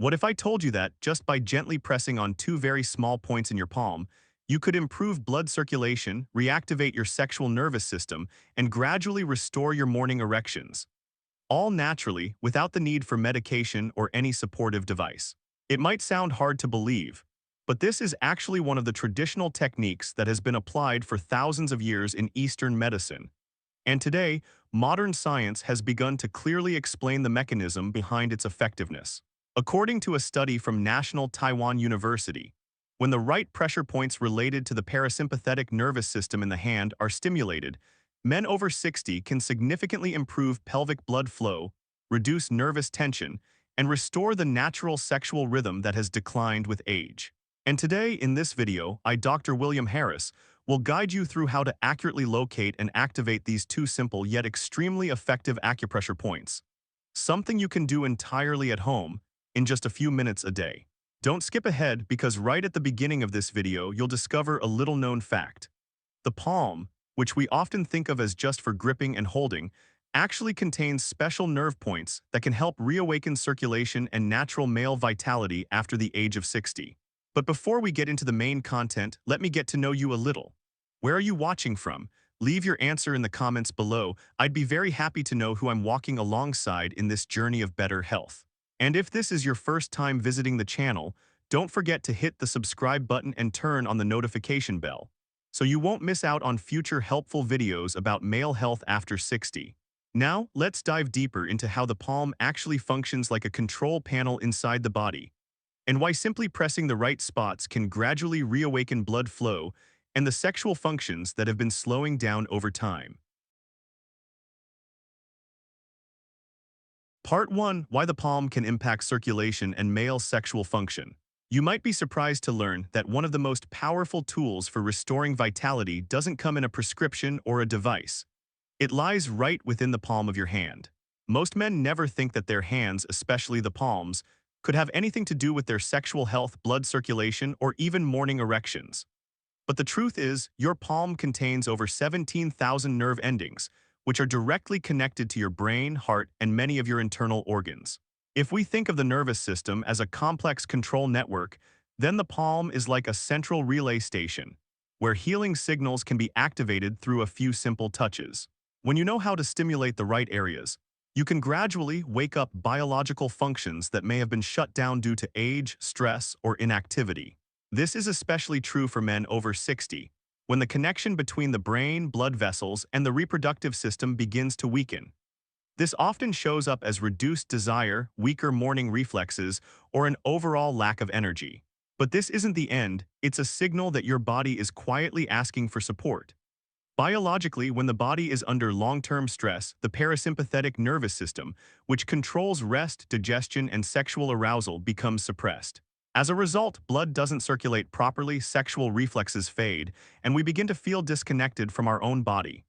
What if I told you that, just by gently pressing on two very small points in your palm, you could improve blood circulation, reactivate your sexual nervous system, and gradually restore your morning erections? All naturally, without the need for medication or any supportive device. It might sound hard to believe, but this is actually one of the traditional techniques that has been applied for thousands of years in Eastern medicine. And today, modern science has begun to clearly explain the mechanism behind its effectiveness. According to a study from National Taiwan University, when the right pressure points related to the parasympathetic nervous system in the hand are stimulated, men over 60 can significantly improve pelvic blood flow, reduce nervous tension, and restore the natural sexual rhythm that has declined with age. And today, in this video, Dr. William Harris, will guide you through how to accurately locate and activate these two simple yet extremely effective acupressure points. Something you can do entirely at home in just a few minutes a day. Don't skip ahead, because right at the beginning of this video, you'll discover a little-known fact. The palm, which we often think of as just for gripping and holding, actually contains special nerve points that can help reawaken circulation and natural male vitality after the age of 60. But before we get into the main content, let me get to know you a little. Where are you watching from? Leave your answer in the comments below. I'd be very happy to know who I'm walking alongside in this journey of better health. And if this is your first time visiting the channel, don't forget to hit the subscribe button and turn on the notification bell, so you won't miss out on future helpful videos about male health after 60. Now, let's dive deeper into how the palm actually functions like a control panel inside the body, and why simply pressing the right spots can gradually reawaken blood flow and the sexual functions that have been slowing down over time. Part 1. Why the palm can impact circulation and male sexual function. You might be surprised to learn that one of the most powerful tools for restoring vitality doesn't come in a prescription or a device. It lies right within the palm of your hand. Most men never think that their hands, especially the palms, could have anything to do with their sexual health, blood circulation, or even morning erections. But the truth is, your palm contains over 17,000 nerve endings, which are directly connected to your brain, heart, and many of your internal organs. If we think of the nervous system as a complex control network, then the palm is like a central relay station, where healing signals can be activated through a few simple touches. When you know how to stimulate the right areas, you can gradually wake up biological functions that may have been shut down due to age, stress, or inactivity. This is especially true for men over 60, when the connection between the brain, blood vessels, and the reproductive system begins to weaken. This often shows up as reduced desire, weaker morning reflexes, or an overall lack of energy. But this isn't the end, it's a signal that your body is quietly asking for support. Biologically, when the body is under long-term stress, the parasympathetic nervous system, which controls rest, digestion, and sexual arousal, becomes suppressed. As a result, blood doesn't circulate properly, sexual reflexes fade, and we begin to feel disconnected from our own body.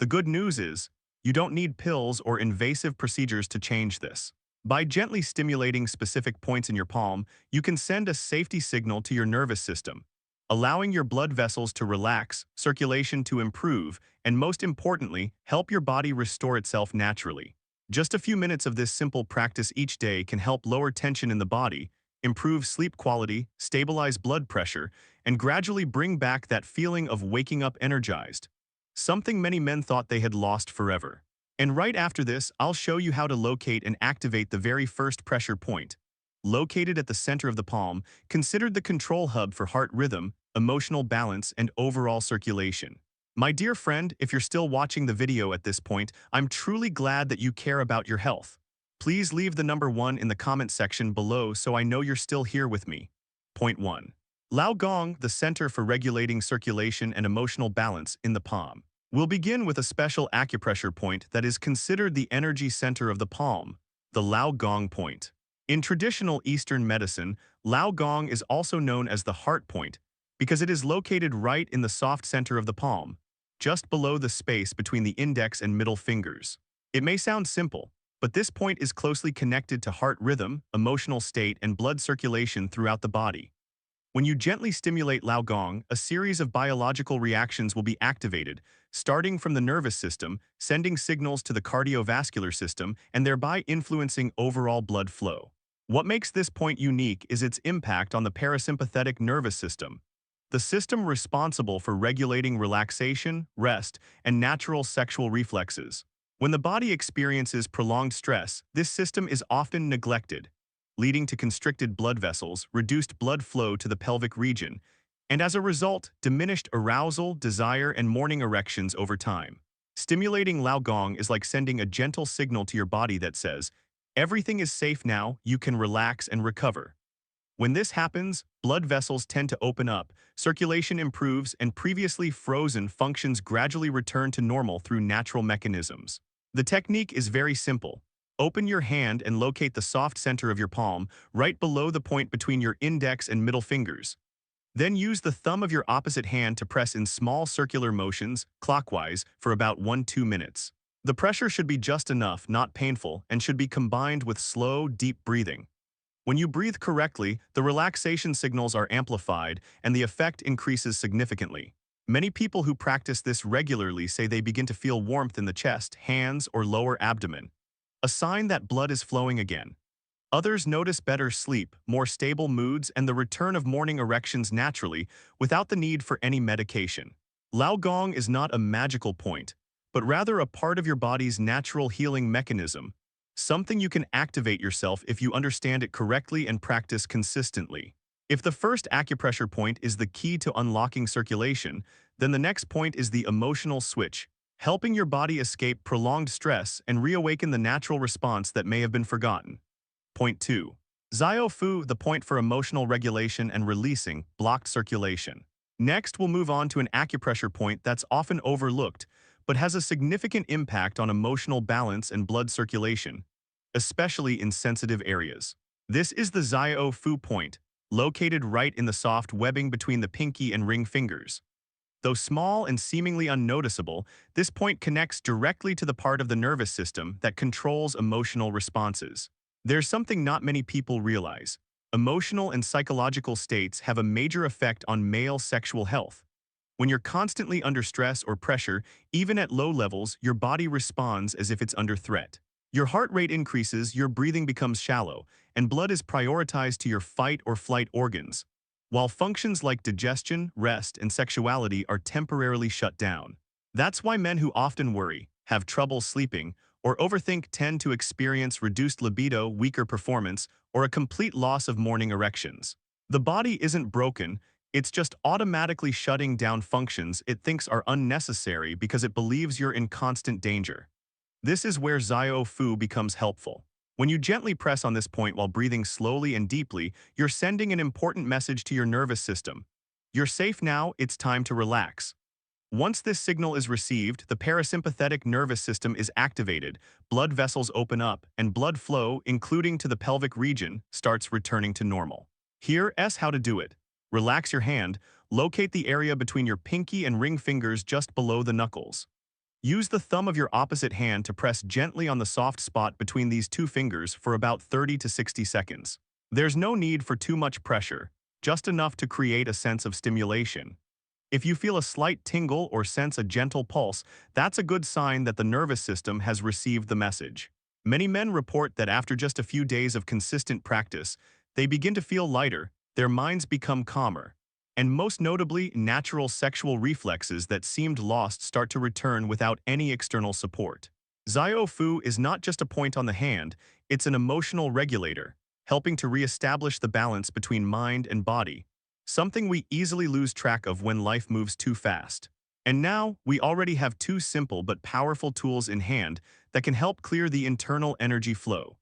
The good news is, you don't need pills or invasive procedures to change this. By gently stimulating specific points in your palm, you can send a safety signal to your nervous system, allowing your blood vessels to relax, circulation to improve, and most importantly, help your body restore itself naturally. Just a few minutes of this simple practice each day can help lower tension in the body, improve sleep quality, stabilize blood pressure, and gradually bring back that feeling of waking up energized, something many men thought they had lost forever. And right after this, I'll show you how to locate and activate the very first pressure point. Located at the center of the palm, considered the control hub for heart rhythm, emotional balance, and overall circulation. My dear friend, if you're still watching the video at this point, I'm truly glad that you care about your health. Please leave the number 1 in the comment section below so I know you're still here with me. Point 1. Lao Gong, the center for regulating circulation and emotional balance in the palm. We'll begin with a special acupressure point that is considered the energy center of the palm, the Lao Gong point. In traditional Eastern medicine, Lao Gong is also known as the heart point because it is located right in the soft center of the palm, just below the space between the index and middle fingers. It may sound simple, but this point is closely connected to heart rhythm, emotional state, and blood circulation throughout the body. When you gently stimulate Lao Gong, a series of biological reactions will be activated, starting from the nervous system, sending signals to the cardiovascular system, and thereby influencing overall blood flow. What makes this point unique is its impact on the parasympathetic nervous system, the system responsible for regulating relaxation, rest, and natural sexual reflexes. When the body experiences prolonged stress, this system is often neglected, leading to constricted blood vessels, reduced blood flow to the pelvic region, and as a result, diminished arousal, desire, and morning erections over time. Stimulating Lao Gong is like sending a gentle signal to your body that says, everything is safe now, you can relax and recover. When this happens, blood vessels tend to open up, circulation improves, and previously frozen functions gradually return to normal through natural mechanisms. The technique is very simple. Open your hand and locate the soft center of your palm, right below the point between your index and middle fingers. Then use the thumb of your opposite hand to press in small circular motions, clockwise, for about 1–2 minutes. The pressure should be just enough, not painful, and should be combined with slow, deep breathing. When you breathe correctly, the relaxation signals are amplified and the effect increases significantly. Many people who practice this regularly say they begin to feel warmth in the chest, hands, or lower abdomen, a sign that blood is flowing again. Others notice better sleep, more stable moods, and the return of morning erections naturally, without the need for any medication. Lao Gong is not a magical point, but rather a part of your body's natural healing mechanism, something you can activate yourself if you understand it correctly and practice consistently. If the first acupressure point is the key to unlocking circulation, then the next point is the emotional switch, helping your body escape prolonged stress and reawaken the natural response that may have been forgotten. Point 2. Zio Fu, the point for emotional regulation and releasing blocked circulation. Next, we'll move on to an acupressure point that's often overlooked, but has a significant impact on emotional balance and blood circulation, especially in sensitive areas. This is the Zio Fu point, located right in the soft webbing between the pinky and ring fingers. Though small and seemingly unnoticeable, this point connects directly to the part of the nervous system that controls emotional responses. There's something not many people realize. Emotional and psychological states have a major effect on male sexual health. When you're constantly under stress or pressure, even at low levels, your body responds as if it's under threat. Your heart rate increases, your breathing becomes shallow, and blood is prioritized to your fight or flight organs, while functions like digestion, rest, and sexuality are temporarily shut down. That's why men who often worry, have trouble sleeping, or overthink tend to experience reduced libido, weaker performance, or a complete loss of morning erections. The body isn't broken, it's just automatically shutting down functions it thinks are unnecessary because it believes you're in constant danger. This is where Zio Fu becomes helpful. When you gently press on this point while breathing slowly and deeply, you're sending an important message to your nervous system. You're safe now, it's time to relax. Once this signal is received, the parasympathetic nervous system is activated, blood vessels open up, and blood flow, including to the pelvic region, starts returning to normal. Here's how to do it. Relax your hand, locate the area between your pinky and ring fingers just below the knuckles. Use the thumb of your opposite hand to press gently on the soft spot between these two fingers for about 30 to 60 seconds. There's no need for too much pressure, just enough to create a sense of stimulation. If you feel a slight tingle or sense a gentle pulse, that's a good sign that the nervous system has received the message. Many men report that after just a few days of consistent practice, they begin to feel lighter, their minds become calmer, and most notably, natural sexual reflexes that seemed lost start to return without any external support. Zio Fu is not just a point on the hand, it's an emotional regulator, helping to re-establish the balance between mind and body, something we easily lose track of when life moves too fast. And now, we already have two simple but powerful tools in hand that can help clear the internal energy flow.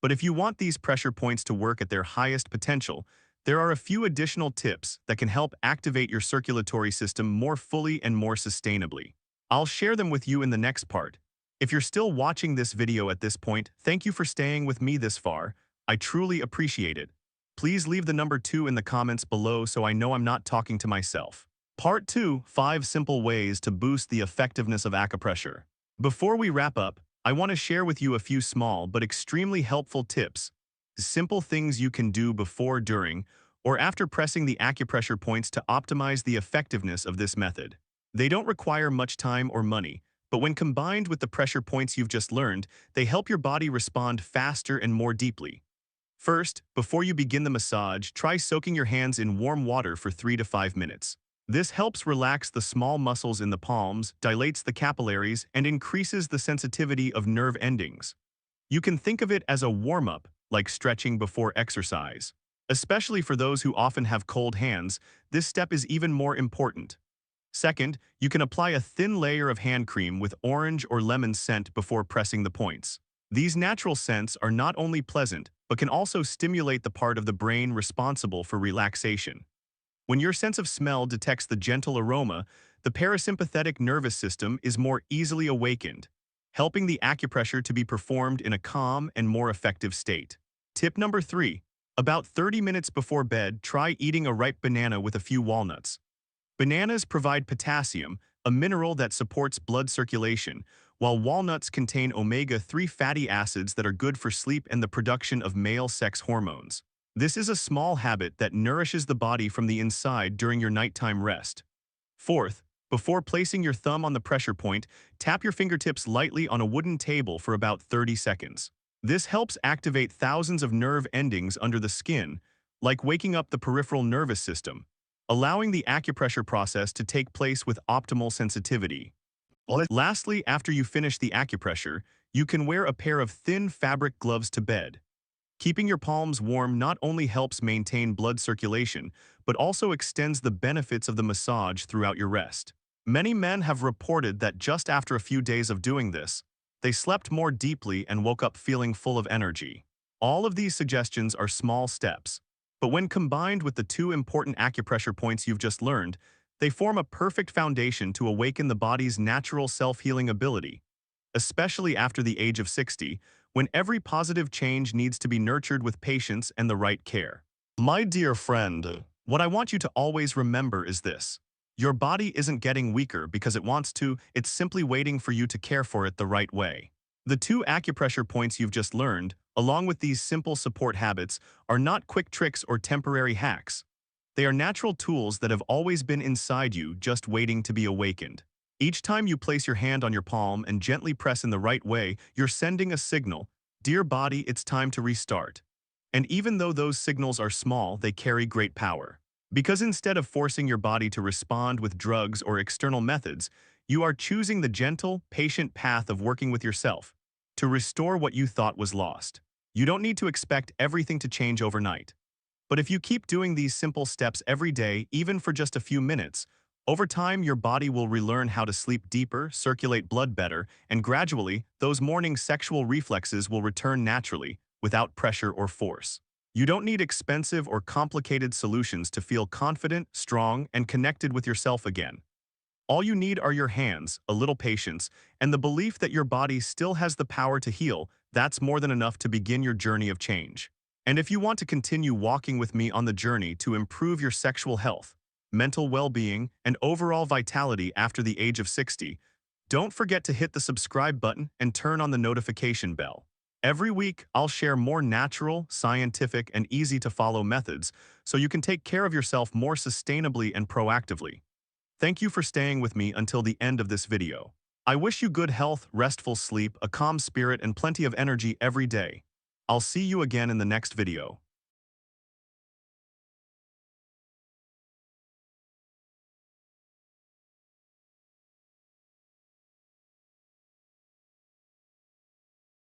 But if you want these pressure points to work at their highest potential, there are a few additional tips that can help activate your circulatory system more fully and more sustainably. I'll share them with you in the next part. If you're still watching this video at this point, thank you for staying with me this far. I truly appreciate it. Please leave the number 2 in the comments below so I know I'm not talking to myself. Part 2, 5 simple ways to boost the effectiveness of acupressure. Before we wrap up, I want to share with you a few small but extremely helpful tips. Simple things you can do before, during, or after pressing the acupressure points to optimize the effectiveness of this method. They don't require much time or money, but when combined with the pressure points you've just learned, they help your body respond faster and more deeply. First, before you begin the massage, try soaking your hands in warm water for 3 to 5 minutes. This helps relax the small muscles in the palms, dilates the capillaries, and increases the sensitivity of nerve endings. You can think of it as a warm-up, like stretching before exercise. Especially for those who often have cold hands, this step is even more important. Second, you can apply a thin layer of hand cream with orange or lemon scent before pressing the points. These natural scents are not only pleasant, but can also stimulate the part of the brain responsible for relaxation. When your sense of smell detects the gentle aroma, the parasympathetic nervous system is more easily awakened, helping the acupressure to be performed in a calm and more effective state. Tip number 3. About 30 minutes before bed, try eating a ripe banana with a few walnuts. Bananas provide potassium, a mineral that supports blood circulation, while walnuts contain omega-3 fatty acids that are good for sleep and the production of male sex hormones. This is a small habit that nourishes the body from the inside during your nighttime rest. Fourth, before placing your thumb on the pressure point, tap your fingertips lightly on a wooden table for about 30 seconds. This helps activate thousands of nerve endings under the skin, like waking up the peripheral nervous system, allowing the acupressure process to take place with optimal sensitivity. Lastly, after you finish the acupressure, you can wear a pair of thin fabric gloves to bed. Keeping your palms warm not only helps maintain blood circulation, but also extends the benefits of the massage throughout your rest. Many men have reported that just after a few days of doing this, they slept more deeply and woke up feeling full of energy. All of these suggestions are small steps, but when combined with the two important acupressure points you've just learned, they form a perfect foundation to awaken the body's natural self-healing ability, especially after the age of 60, when every positive change needs to be nurtured with patience and the right care. My dear friend, what I want you to always remember is this. Your body isn't getting weaker because it wants to, it's simply waiting for you to care for it the right way. The two acupressure points you've just learned, along with these simple support habits, are not quick tricks or temporary hacks. They are natural tools that have always been inside you, just waiting to be awakened. Each time you place your hand on your palm and gently press in the right way, you're sending a signal. Dear body, it's time to restart. And even though those signals are small, they carry great power. Because instead of forcing your body to respond with drugs or external methods, you are choosing the gentle, patient path of working with yourself to restore what you thought was lost. You don't need to expect everything to change overnight. But if you keep doing these simple steps every day, even for just a few minutes, over time your body will relearn how to sleep deeper, circulate blood better, and gradually, those morning sexual reflexes will return naturally, without pressure or force. You don't need expensive or complicated solutions to feel confident, strong, and connected with yourself again. All you need are your hands, a little patience, and the belief that your body still has the power to heal. That's more than enough to begin your journey of change. And if you want to continue walking with me on the journey to improve your sexual health, mental well-being, and overall vitality after the age of 60, don't forget to hit the subscribe button and turn on the notification bell. Every week, I'll share more natural, scientific, and easy-to-follow methods so you can take care of yourself more sustainably and proactively. Thank you for staying with me until the end of this video. I wish you good health, restful sleep, a calm spirit, and plenty of energy every day. I'll see you again in the next video.